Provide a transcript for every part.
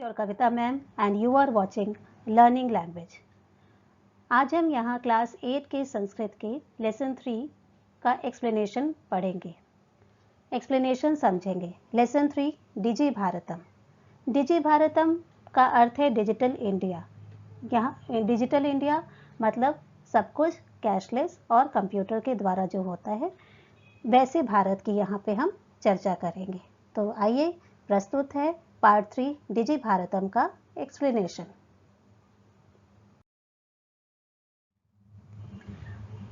Your Kavita ma'am and you are watching learning language. आज हम यहाँ क्लास 8 के संस्कृत के लेसन 3 का एक्सप्लेनेशन पढ़ेंगे, एक्सप्लेनेशन समझेंगे। लेसन 3 डिजी भारतम। डिजी भारतम का अर्थ है डिजिटल इंडिया। यहाँ डिजिटल इंडिया मतलब सब कुछ कैशलेस और कंप्यूटर के द्वारा जो होता है, वैसे भारत की यहाँ पे हम चर्चा करेंगे। तो आइए, प्रस्तुत है पार्ट 3 डिजी भारतम का एक्सप्लेनेशन।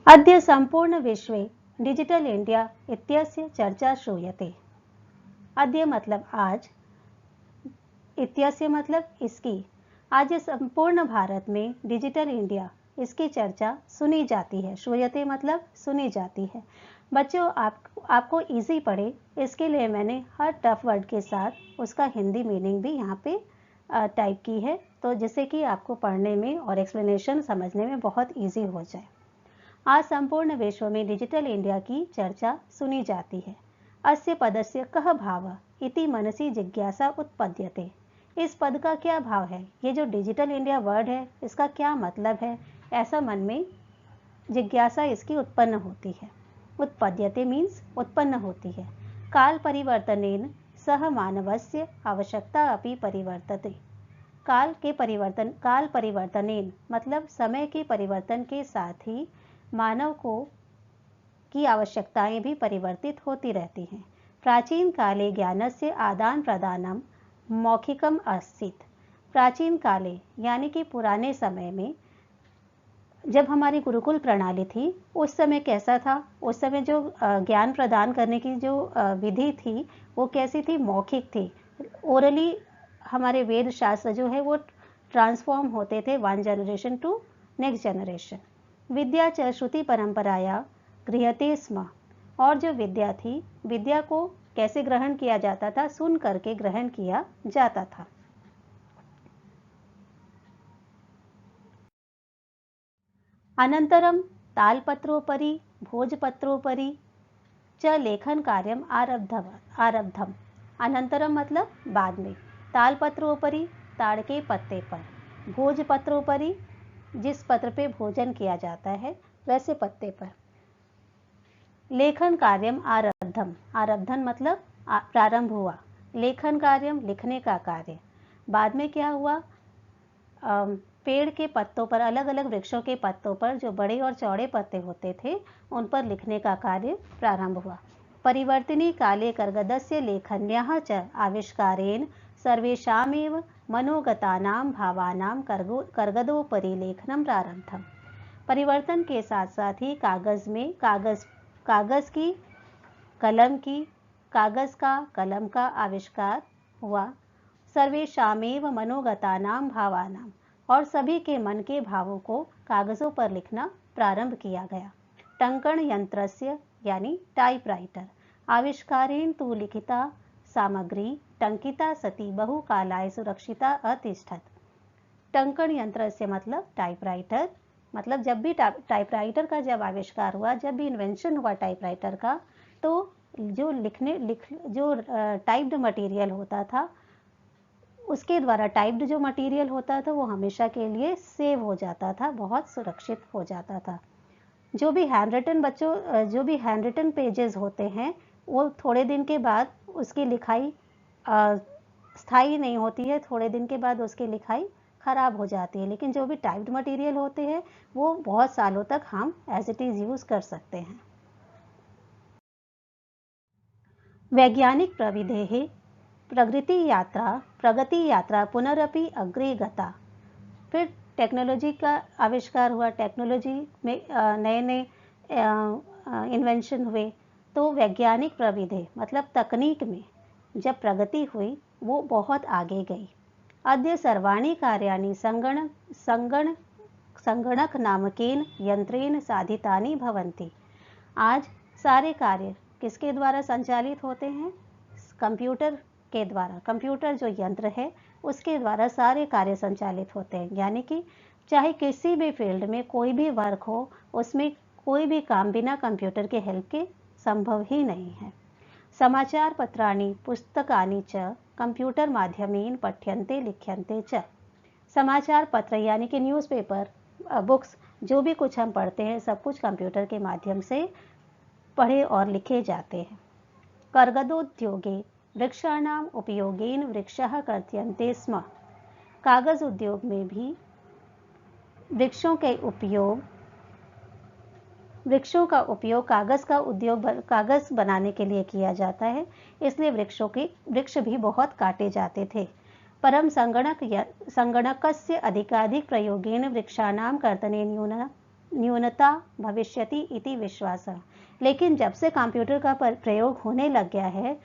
अद्य संपूर्ण विश्वे डिजिटल इंडिया इत्यस्य चर्चा श्रूयते। अद्य मतलब आज, इत्यस्य मतलब इसकी। आज संपूर्ण भारत में डिजिटल इंडिया, इसकी चर्चा सुनी जाती है। श्रूयते मतलब सुनी जाती है। बच्चों, आपको इजी पड़े इसके लिए मैंने हर टफ वर्ड के साथ उसका हिंदी मीनिंग भी यहाँ पे टाइप की है, तो जिससे कि आपको पढ़ने में और एक्सप्लेनेशन समझने में बहुत इजी हो जाए। आज संपूर्ण विश्व में डिजिटल इंडिया की चर्चा सुनी जाती है। अस्य पदस्य कः भावः इति मनसि जिज्ञासा उत्पद्यते। इस पद का क्या भाव है, ये जो डिजिटल इंडिया वर्ड है इसका क्या मतलब है, ऐसा मन में जिज्ञासा इसकी उत्पन्न होती है। उत्पद्यते मीन्स उत्पन्न होती है। काल परिवर्तनेन सह मानवस्य आवश्यकता अपि परिवर्तते। काल परिवर्तनेन मतलब समय के परिवर्तन के साथ ही मानव को की आवश्यकताएं भी परिवर्तित होती रहती हैं। प्राचीन काले ज्ञानस्य आदान प्रदानम मौखिकम आसीत्। प्राचीन काले यानी कि पुराने समय में जब हमारी गुरुकुल प्रणाली थी, उस समय कैसा था? उस समय जो ज्ञान प्रदान करने की जो विधि थी वो कैसी थी? मौखिक थी। ओरली हमारे वेद शास्त्र जो है वो ट्रांसफॉर्म होते थे one generation to next generation. विद्या च श्रुति परंपराया गृह्यते स्म। और जो विद्या थी, विद्या को कैसे ग्रहण किया जाता था? सुन करके ग्रहण किया जाता था। अनंतरम तालपत्रोपरि भोजपत्रोपरि च लेखन कार्यम आरब्धम। अनंतरम मतलब बाद में, तालपत्रोपरि ताड़ के पत्ते पर, भोजपत्रोपरि जिस पत्र पे भोजन किया जाता है वैसे पत्ते पर, लेखन कार्यम आरब्धम। आरब्धन मतलब प्रारंभ हुआ, लेखन कार्यम लिखने का कार्य। बाद में क्या हुआ? पेड़ के पत्तों पर, अलग अलग वृक्षों के पत्तों पर जो बड़े और चौड़े पत्ते होते थे उन पर लिखने का कार्य प्रारंभ हुआ। परिवर्तिनी काले कर्गदस्य लेखन्याः च आविष्कारेण सर्वेषामेव मनोगतानां भावानां कर्गदोपरि लेखनं प्रारब्धम्। परिवर्तन के साथ साथ ही कागज की, कलम की, कागज का, कलम का आविष्कार हुआ। सर्वेषामेव मनोगतानां भावानां, और सभी के मन के भावों को कागजों पर लिखना प्रारंभ किया गया। टंकण यंत्रस्य यानी टाइपराइटर आविष्कारेण तु लिखिता सामग्री टंकिता सती बहुकालाय सुरक्षिता अतिष्ठत। टंकण यंत्रस्य मतलब टाइपराइटर, मतलब जब भी टाइपराइटर का जब आविष्कार हुआ, जब भी इन्वेंशन हुआ टाइपराइटर का, तो जो जो टाइप्ड मटेरियल होता था, उसके द्वारा टाइप्ड जो मटेरियल होता था वो हमेशा के लिए सेव हो जाता था, बहुत सुरक्षित हो जाता था। जो भी हैंड रिटन पेजेस होते हैं वो थोड़े दिन के बाद उसकी लिखाई स्थायी नहीं होती है, थोड़े दिन के बाद उसकी लिखाई खराब हो जाती है। लेकिन जो भी टाइप्ड मटेरियल होते हैं वो बहुत सालों तक हम एज इट इज यूज कर सकते हैं। वैज्ञानिक प्रविधेः प्रगति यात्रा पुनरपि अग्रे गता। फिर टेक्नोलॉजी का आविष्कार हुआ, टेक्नोलॉजी में नए नए इन्वेंशन हुए, तो वैज्ञानिक प्रविधि मतलब तकनीक में जब प्रगति हुई वो बहुत आगे गई। अद्य सर्वाणि कार्याणि संगणक नामकेन यंत्रेण साधितानि भवन्ति। आज सारे कार्य किसके द्वारा संचालित होते हैं? कंप्यूटर के द्वारा। कंप्यूटर जो यंत्र है उसके द्वारा सारे कार्य संचालित होते हैं। यानी कि चाहे किसी भी फील्ड में कोई भी वर्क हो, उसमें कोई भी काम बिना कंप्यूटर के हेल्प के संभव ही नहीं है। समाचार पत्राणि पुस्तकानि च कंप्यूटर माध्यमेन पठ्यन्ते लिख्यन्ते च। समाचार पत्र यानी कि न्यूज़पेपर, बुक्स, जो भी कुछ हम पढ़ते हैं सब कुछ कंप्यूटर के माध्यम से पढ़े और लिखे जाते हैं। कर्गदोद्योगे वृक्षाणाम उपयोगेन वृक्षः कर्त्यन्ते स्म। कागज उद्योग में भी वृक्षों का उपयोग कागज बनाने के लिए किया जाता है, इसलिए वृक्ष भी बहुत काटे जाते थे। परम संगणकस्य अधिकाधिक प्रयोगेन वृक्षाणां कर्तने न्यूनता भविष्यति इति विश्वासः। लेकिन जब से कंप्यूटर का प्रयोग होने लग गया है,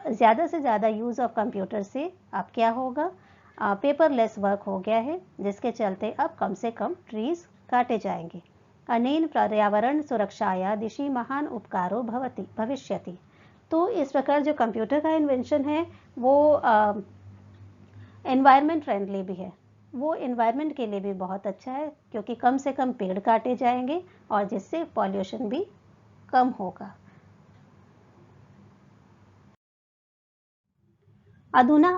ज़्यादा से ज़्यादा यूज़ ऑफ कंप्यूटर से अब क्या होगा, पेपरलेस वर्क हो गया है, जिसके चलते अब कम से कम ट्रीज काटे जाएंगे। अनेन पर्यावरण सुरक्षाया दिशि महान उपकारो भविष्यति। तो इस प्रकार जो कंप्यूटर का इन्वेंशन है वो एनवायरनमेंट फ्रेंडली भी है, वो एनवायरनमेंट के लिए भी बहुत अच्छा है, क्योंकि कम से कम पेड़ काटे जाएंगे और जिससे पॉल्यूशन भी कम होगा। अधुना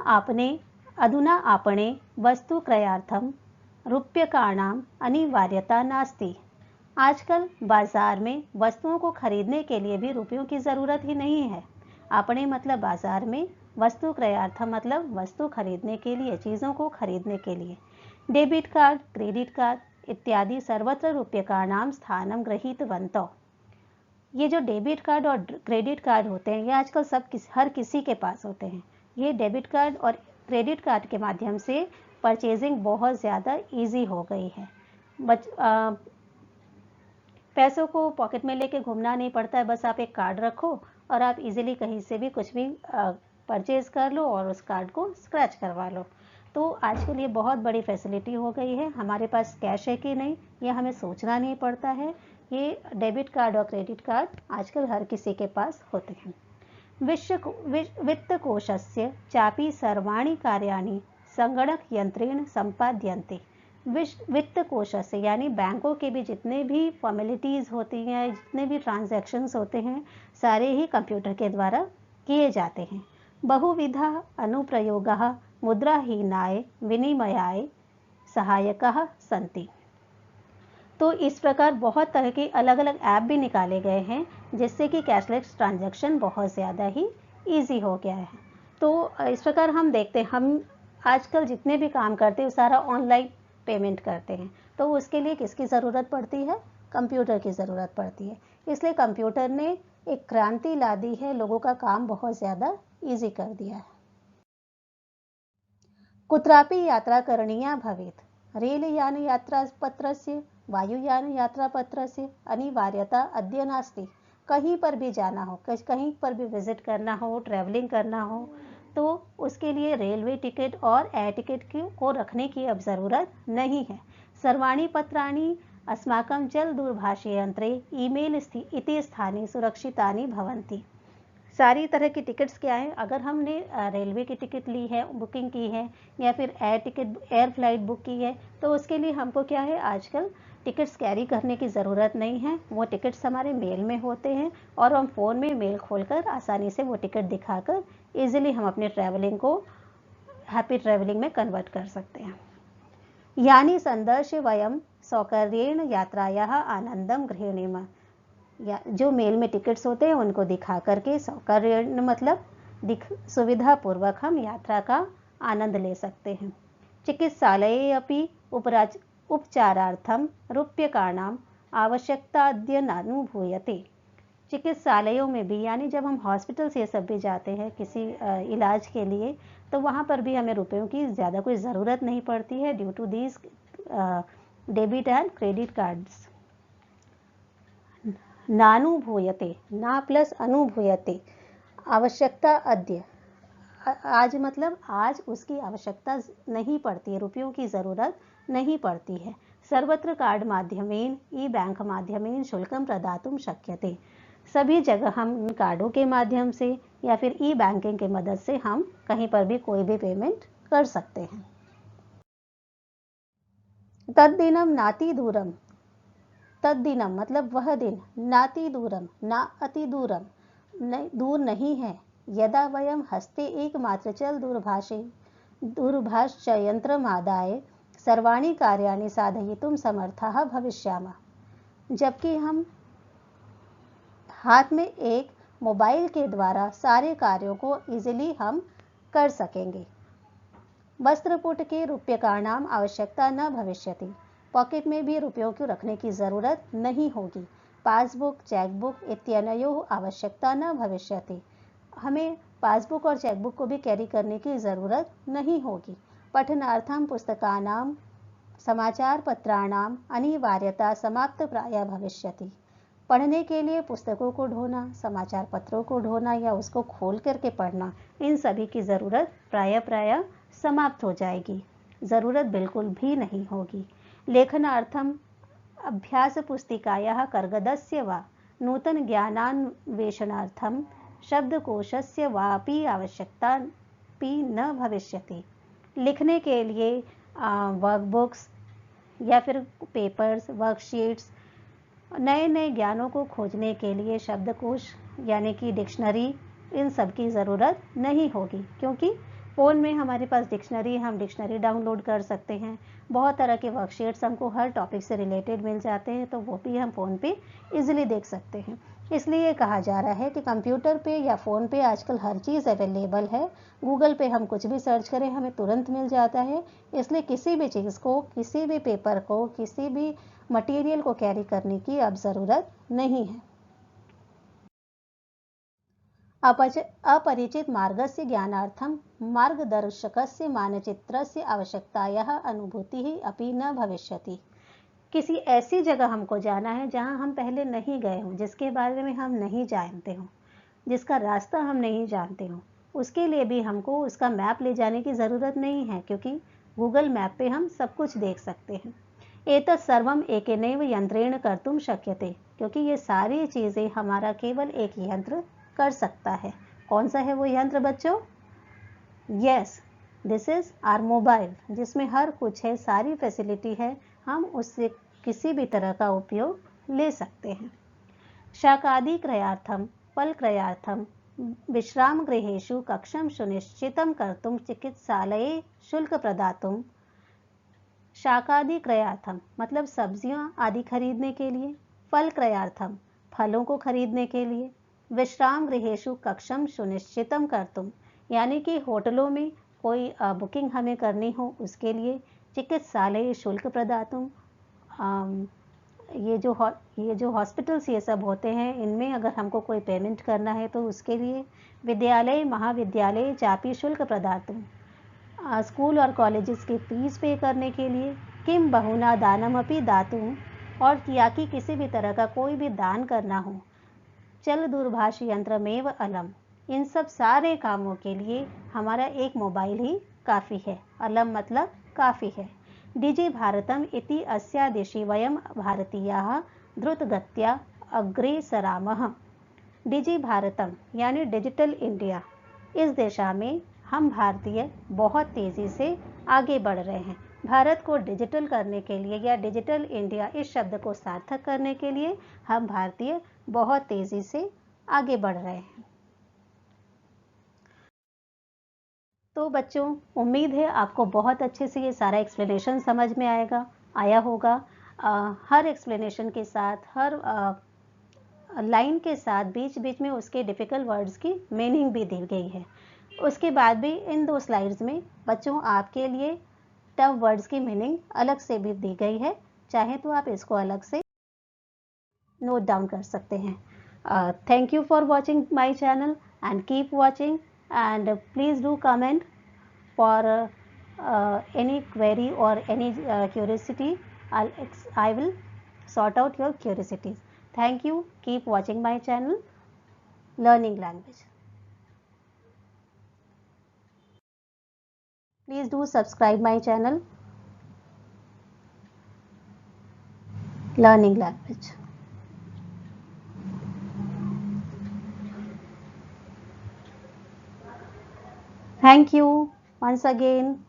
आपणे वस्तु क्रयार्थम रूप्यकाणाम अनिवार्यता नास्ति। आजकल बाजार में वस्तुओं को खरीदने के लिए भी रुपयों की ज़रूरत ही नहीं है। आपणे मतलब बाजार में, वस्तु क्रयार्थम मतलब वस्तु खरीदने के लिए, चीज़ों को खरीदने के लिए। डेबिट कार्ड, क्रेडिट कार्ड इत्यादि सर्वत्र रूप्यकाणाम स्थानम गृहीतवन्तौ। ये जो डेबिट कार्ड और क्रेडिट कार्ड होते हैं ये आजकल हर किसी के पास होते हैं। ये डेबिट कार्ड और क्रेडिट कार्ड के माध्यम से परचेजिंग बहुत ज़्यादा इजी हो गई है। पैसों को पॉकेट में लेके घूमना नहीं पड़ता है, बस आप एक कार्ड रखो और आप इजीली कहीं से भी कुछ भी परचेज कर लो और उस कार्ड को स्क्रैच करवा लो। तो आजकल ये बहुत बड़ी फैसिलिटी हो गई है। हमारे पास कैश है कि नहीं ये हमें सोचना नहीं पड़ता है। ये डेबिट कार्ड और क्रेडिट कार्ड आजकल हर किसी के पास होते हैं। वित्तकोशस्य चापि सर्वाणि कार्याणि संगणक यंत्रेण संपाद्यन्ते। वित्त कोश से यानी बैंकों के भी जितने भी फॉर्मेलिटीज़ होती हैं, जितने भी ट्रांजैक्शंस होते हैं, सारे ही कंप्यूटर के द्वारा किए जाते हैं। बहुविधा अनुप्रयोगः मुद्राहीनाय विनिमयाय सहायकः सन्ति। तो इस प्रकार बहुत तरह के अलग अलग ऐप भी निकाले गए हैं जिससे कि कैशलेस ट्रांजैक्शन बहुत ज़्यादा ही ईजी हो गया है। तो इस प्रकार हम देखते हैं, हम आजकल जितने भी काम करते हैं वो सारा ऑनलाइन पेमेंट करते हैं। तो उसके लिए किसकी ज़रूरत पड़ती है, कंप्यूटर की ज़रूरत पड़ती है। इसलिए कंप्यूटर ने एक क्रांति ला दी है, लोगों का काम बहुत ज़्यादा इजी कर दिया है। कुत्रापि यात्रा करणीया भवेत्, रेलयान यात्रापत्रस्य वायुयान यात्रापत्रस्य अनिवार्यता अद्य नास्ति। कहीं पर भी जाना हो, कहीं पर भी विजिट करना हो, ट्रैवलिंग करना हो, तो उसके लिए रेलवे टिकट और एयर टिकट को रखने की अब ज़रूरत नहीं है। सर्वाणि पत्राणि अस्माकं जल दूरभाषे यंत्रे ईमेल इति स्थाने सुरक्षितानि भवन्ति। सारी तरह की टिकट्स क्या है, अगर हमने रेलवे की टिकट ली है, बुकिंग की है, या फिर एयर फ्लाइट बुक की है, तो उसके लिए हमको क्या है, आजकल टिकट्स कैरी करने की ज़रूरत नहीं है। वो टिकट्स हमारे मेल में होते हैं और हम फ़ोन में मेल खोलकर आसानी से वो टिकट दिखाकर इजीली हम अपने ट्रैवलिंग को हैप्पी ट्रैवलिंग में कन्वर्ट कर सकते हैं। यानी संदर्श वयम सौकर्येण यात्रायाः आनंदम गृह्णीम। या जो मेल में टिकट्स होते हैं उनको दिखा करके, सौकर्य मतलब सुविधा पूर्वक हम यात्रा का आनंद ले सकते हैं। चिकित्सालये अपि उपचारार्थम रूप्यकाणाम आवश्यकता नानुभूयते। चिकित्सालयों में भी, यानी जब हम हॉस्पिटल ये सब भी जाते हैं किसी इलाज के लिए, तो वहाँ पर भी हमें रुपयों की ज़्यादा कोई ज़रूरत नहीं पड़ती है due to these debit and credit cards. नानुभूयते, ना प्लस अनुभूयते, आवश्यकता अद्य, आज मतलब आज उसकी आवश्यकता नहीं पड़ती है, रुपयों की ज़रूरत नहीं पड़ती है। सर्वत्र कार्ड माध्यमेन ई बैंक माध्यमेन शुल्कम प्रदातुं शक्यते। सभी जगह हम कार्डों के माध्यम से या फिर ई बैंकिंग की मदद से हम कहीं पर भी कोई भी पेमेंट कर सकते हैं। तद्दिनम नाति दूरम, तद्दिनम मतलब वह दिन, नाति दूरम ना अति दूरम, दूर नहीं है यदा वयं हस्ते एकमात्रचल दूरभाष यंत्रमादाय सर्वाणि कार्याणि साधयितुं समर्थाः भविष्यामः। जबकि हम हाथ में एक मोबाइल के द्वारा सारे कार्यों को इजीली हम कर सकेंगे। वस्त्रपुट के रूप्यकाणाम आवश्यकता न भविष्यति। पॉकेट में भी रुपयों को रखने की जरूरत नहीं होगी। पासबुक चेकबुक इत्यनयोः आवश्यकता न भविष्यति। हमें पासबुक और चेकबुक को भी कैरी करने की जरूरत नहीं होगी। पठनार्थं पुस्तकानां समाचार पत्राणाम अनिवार्यता समाप्त प्राय भविष्यति। पढ़ने के लिए पुस्तकों को ढोना, समाचार पत्रों को ढोना या उसको खोल करके पढ़ना, इन सभी की ज़रूरत प्राय समाप्त हो जाएगी। ज़रूरत बिल्कुल भी नहीं होगी। लेखनार्थम अभ्यास पुस्तिकायाः कर्गदस्य वा नूतन ज्ञानान्वेषणार्थम शब्दकोशस्य वापि आवश्यकता भी न भविष्यति। लिखने के लिए वर्कबुक्स या फिर पेपर्स, वर्कशीट्स, नए नए ज्ञानों को खोजने के लिए शब्दकोश यानी कि डिक्शनरी, इन सब की ज़रूरत नहीं होगी, क्योंकि फ़ोन में हमारे पास हम डिक्शनरी डाउनलोड कर सकते हैं। बहुत तरह के वर्कशीट्स हमको हर टॉपिक से रिलेटेड मिल जाते हैं, तो वो भी हम फ़ोन पे इजीली देख सकते हैं। इसलिए कहा जा रहा है कि कंप्यूटर पे या फ़ोन पे आजकल हर चीज़ अवेलेबल है। गूगल पे हम कुछ भी सर्च करें हमें तुरंत मिल जाता है। इसलिए किसी भी चीज़ को, किसी भी पेपर को, किसी भी मटेरियल को कैरी करने की अब ज़रूरत नहीं है। अपरिचित मार्गस्य ज्ञानार्थं मार्गदर्शकस्य मानचित्रस्य आवश्यकतायाः अनुभूतिः अपि न भविष्यति। किसी ऐसी जगह हमको जाना है जहां हम पहले नहीं गए हों, जिसके बारे में हम नहीं जानते हों, जिसका रास्ता हम नहीं जानते हों, उसके लिए भी हमको उसका मैप ले जाने की ज़रूरत नहीं है, क्योंकि गूगल मैप पे हम सब कुछ देख सकते हैं। एतत् सर्वम एकेनैव यंत्रेण कर्तुं शक्यते, क्योंकि ये सारी चीज़ें हमारा केवल एक यंत्र कर सकता है। कौन सा है वो यंत्र बच्चों? Yes, this is our mobile, जिसमें हर कुछ है, सारी फैसिलिटी है, हम उससे किसी भी तरह का उपयोग ले सकते हैं। शाकादि क्रयार्थम फल क्रयार्थम विश्राम गृहेषु कक्षं सुनिश्चितं कर्तुं चिकित्सालये शुल्क प्रदातुं। शाकादि क्रयार्थम मतलब सब्जियां आदि खरीदने के लिए, फल क्रयार्थम फलों को खरीदने के लिए, विश्राम गृहेषु कक्षम सुनिश्चितम कर्तुम यानी कि होटलों में कोई बुकिंग हमें करनी हो उसके लिए, चिकित्सालय शुल्क प्रदातुम ये जो हॉस्पिटल्स ये सब होते हैं इनमें अगर हमको कोई पेमेंट करना है तो उसके लिए, विद्यालय महाविद्यालय चापी शुल्क प्रदातुम स्कूल और कॉलेजेस की फीस पे करने के लिए, किम बहुना दानमपि दातुम और या कि किसी भी तरह का कोई भी दान करना हो, चल दूरभाष यंत्रमेव अलम, इन सब सारे कामों के लिए हमारा एक मोबाइल ही काफ़ी है। अलम मतलब काफ़ी है। डिजि भारतम इति अस्यादिशि वयम भारतीयाः द्रुतगत्या अग्रे सरामः। डिजि भारतम यानी डिजिटल इंडिया, इस दिशा में हम भारतीय बहुत तेज़ी से आगे बढ़ रहे हैं। भारत को डिजिटल करने के लिए या डिजिटल इंडिया इस शब्द को सार्थक करने के लिए हम भारतीय बहुत तेज़ी से आगे बढ़ रहे हैं। तो बच्चों, उम्मीद है आपको बहुत अच्छे से ये सारा एक्सप्लेनेशन समझ में आया होगा। हर एक्सप्लेनेशन के साथ, हर लाइन के साथ बीच बीच में उसके डिफ़िकल्ट वर्ड्स की मीनिंग भी दी गई है। उसके बाद भी इन 2 स्लाइड्स में बच्चों आपके लिए टफ वर्ड्स की मीनिंग अलग से भी दी गई है। चाहे तो आप इसको अलग से नोट डाउन कर सकते हैं। Thank you for watching my channel and keep watching, and please do comment for any query or any curiosity. I will sort out your curiosities. Thank you. Keep watching my channel Learning Language. Please do subscribe my channel Learning Language. Thank you once again.